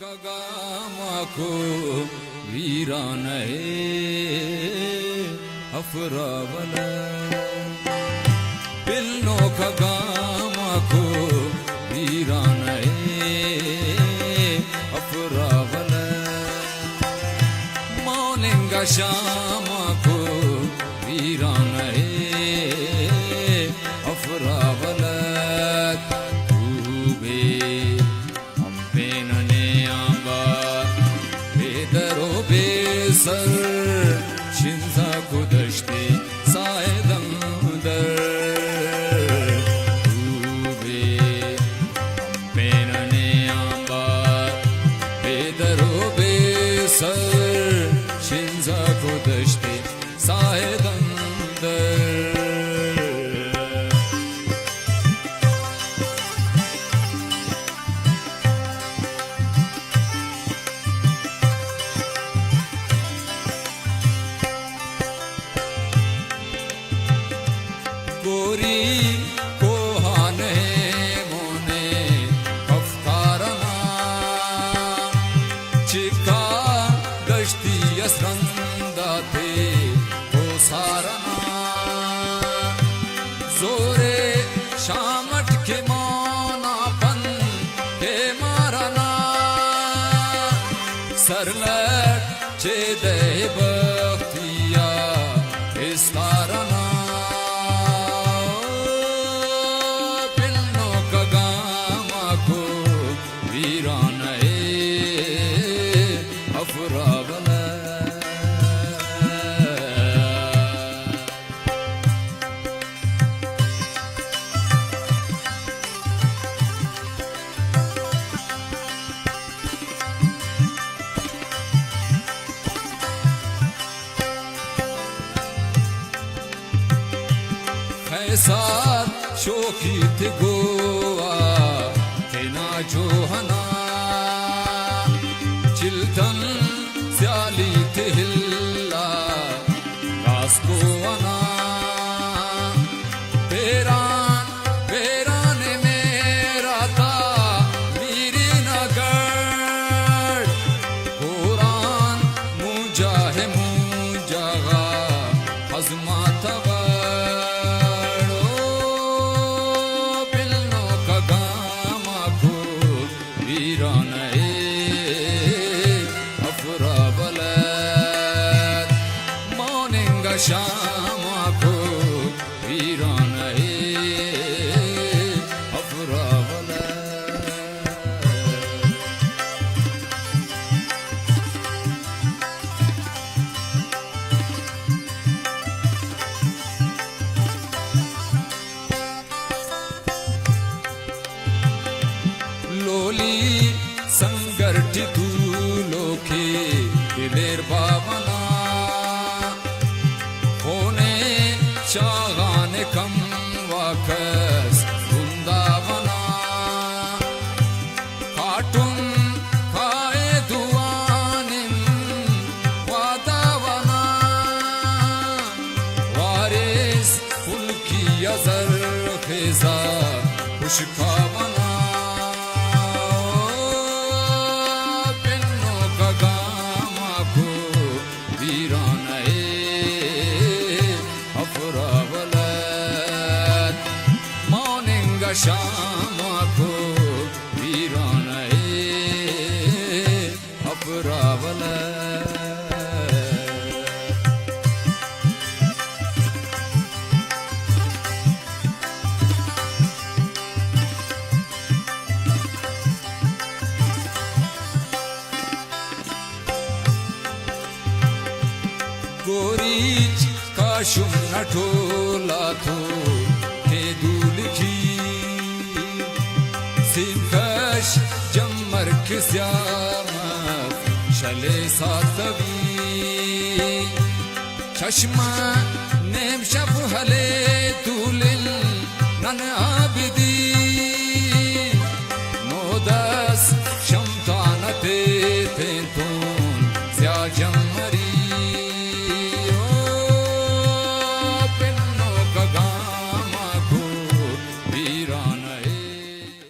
खगामाको वीरानए अफरावल पिल्नो खगामाको वीरानए अफरावल मौलिंगा शामाको वीरानए अफरावल sir शिंजा कुदश्ते सायदंदर तूबे पेनने आंबार बेदरो बेसर शिंजा कुदश्ते सायदंदर गोरी कोहाने मोने अफ्तारना चिका गश्ती असरंदाते ओ सारना जोरे शामट के मौनापन के मारना सरलट चेदे बख्तिया इस्तारना साथ शोकी थे गोवा तेना जोहना चिल्तन स्याली थे हिल्ला कास्को अना पेरान मेरा था मीरी नगर कुरान मुझा है मुझागा हजमा तवा शामाको वीरानए अफरावल लोली संगर्टी तू लोके दिलेर बावना शागाने कम वाकस वृंदावना काटुम खाए दुआनिम वादावना वारिस फुल्की अजर खेजा खुशखावना पिन्नो कगामाको वीरानए शामाको वीरानए अफरावल गोरीच काशुम नठोला थो के दूलिखी सिंकश जम्मर खिस्यामत शले सातवी चश्मा नेम शफ हले तुलिल नन आबिदी